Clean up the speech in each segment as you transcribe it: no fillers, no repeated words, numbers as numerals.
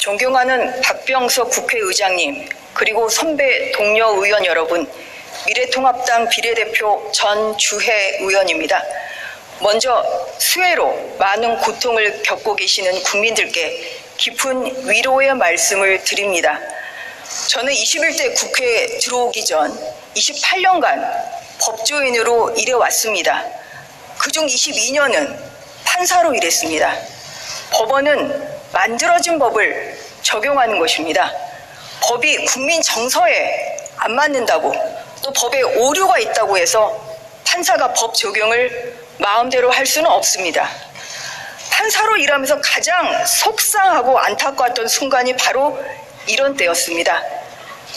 존경하는 박병석 국회의장님, 그리고 선배 동료 의원 여러분, 미래통합당 비례대표 전주혜 의원입니다. 먼저 수해로 많은 고통을 겪고 계시는 국민들께 깊은 위로의 말씀을 드립니다. 저는 21대 국회에 들어오기 전 28년간 법조인으로 일해왔습니다. 그중 22년은 판사로 일했습니다. 법원은 만들어진 법을 적용하는 것입니다. 법이 국민 정서에 안 맞는다고, 또 법에 오류가 있다고 해서 판사가 법 적용을 마음대로 할 수는 없습니다. 판사로 일하면서 가장 속상하고 안타까웠던 순간이 바로 이런 때였습니다.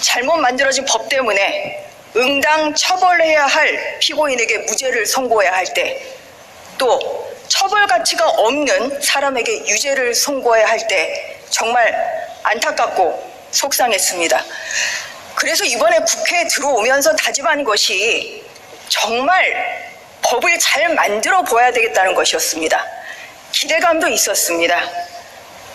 잘못 만들어진 법 때문에 응당 처벌해야 할 피고인에게 무죄를 선고해야 할 때, 또 처벌 가치가 없는 사람에게 유죄를 선고해야 할 때 정말 안타깝고 속상했습니다. 그래서 이번에 국회에 들어오면서 다짐한 것이 정말 법을 잘 만들어 보아야 되겠다는 것이었습니다. 기대감도 있었습니다.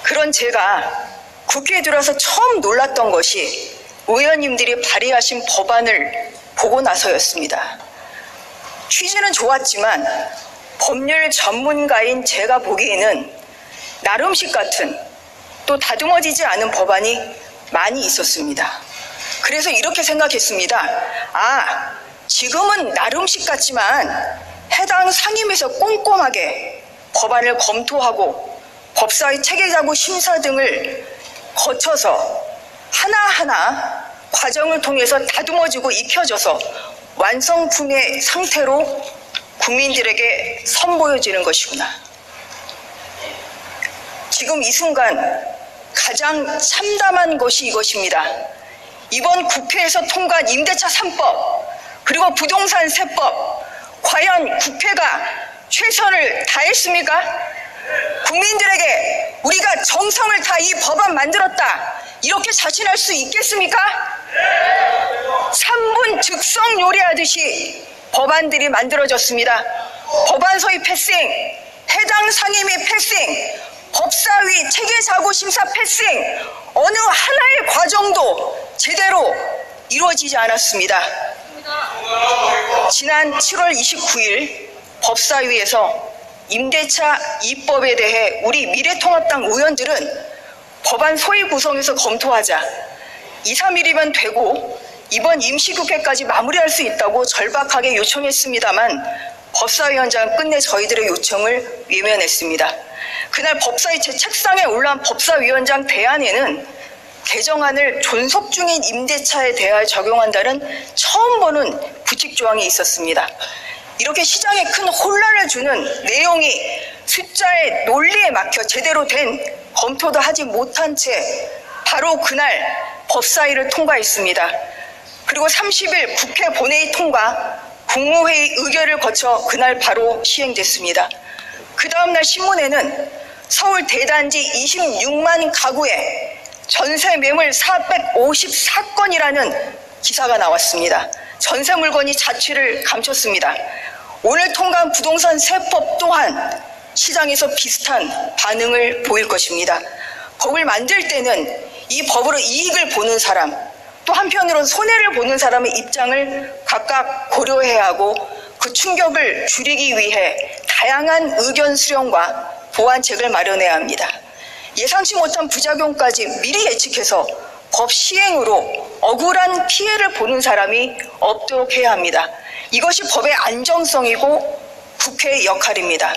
그런 제가 국회에 들어와서 처음 놀랐던 것이 의원님들이 발의하신 법안을 보고 나서였습니다. 취지는 좋았지만 법률 전문가인 제가 보기에는 나름식 같은, 또 다듬어지지 않은 법안이 많이 있었습니다. 그래서 이렇게 생각했습니다. 지금은 나름식 같지만 해당 상임위에서 꼼꼼하게 법안을 검토하고 법사위 체계자구 심사 등을 거쳐서 하나하나 과정을 통해서 다듬어지고 익혀져서 완성품의 상태로 국민들에게 선보여지는 것이구나. 지금 이 순간 가장 참담한 것이 이것입니다. 이번 국회에서 통과한 임대차 3법, 그리고 부동산 세법, 과연 국회가 최선을 다했습니까? 국민들에게 우리가 정성을 다 이 법안 만들었다, 이렇게 자신할 수 있겠습니까? 3분 즉석 요리하듯이 법안들이 만들어졌습니다. 법안 소위 패싱, 해당 상임위 패싱, 법사위 체계사고심사 패싱, 어느 하나의 과정도 제대로 이루어지지 않았습니다. 지난 7월 29일 법사위에서 임대차 2법에 대해 우리 미래통합당 의원들은 법안 소위 구성해서 검토하자, 2, 3일이면 되고 이번 임시국회까지 마무리할 수 있다고 절박하게 요청했습니다만 법사위원장은 끝내 저희들의 요청을 외면했습니다. 그날 법사위 제 책상에 올라온 법사위원장 대안에는 개정안을 존속 중인 임대차에 대하여 적용한다는 처음 보는 부칙조항이 있었습니다. 이렇게 시장에 큰 혼란을 주는 내용이 숫자의 논리에 막혀 제대로 된 검토도 하지 못한 채 바로 그날 법사위를 통과했습니다. 그리고 30일 국회 본회의 통과, 국무회의 의결을 거쳐 그날 바로 시행됐습니다. 그 다음날 신문에는 서울 대단지 26만 가구에 전세 매물 454건이라는 기사가 나왔습니다. 전세 물건이 자취를 감췄습니다. 오늘 통과한 부동산 세법 또한 시장에서 비슷한 반응을 보일 것입니다. 법을 만들 때는 이 법으로 이익을 보는 사람, 또 한편으로는 손해를 보는 사람의 입장을 각각 고려해야 하고 그 충격을 줄이기 위해 다양한 의견 수렴과 보완책을 마련해야 합니다. 예상치 못한 부작용까지 미리 예측해서 법 시행으로 억울한 피해를 보는 사람이 없도록 해야 합니다. 이것이 법의 안정성이고 국회의 역할입니다.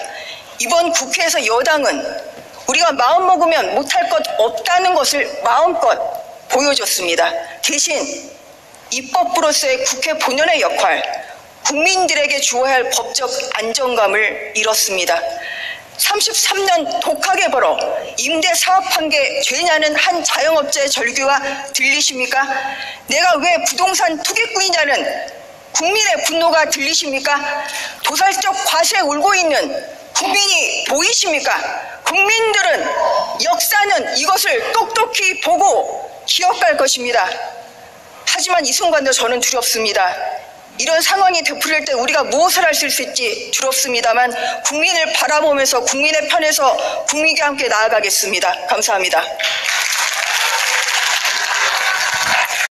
이번 국회에서 여당은 우리가 마음먹으면 못할 것 없다는 것을 마음껏 보여줬습니다. 대신 입법부로서의 국회 본연의 역할, 국민들에게 주어야 할 법적 안정감을 잃었습니다. 33년 독하게 벌어 임대 사업한 게 죄냐는 한 자영업자의 절규가 들리십니까? 내가 왜 부동산 투기꾼이냐는 국민의 분노가 들리십니까? 도살적 과세에 울고 있는 국민이 보이십니까? 국민들은, 역사는 이것을 똑똑히 보고 기억할 것입니다. 하지만 이 순간도 저는 두렵습니다. 이런 상황이 되풀이할 때 우리가 무엇을 할 수 있을지 두렵습니다만 국민을 바라보면서 국민의 편에서 국민과 함께 나아가겠습니다. 감사합니다.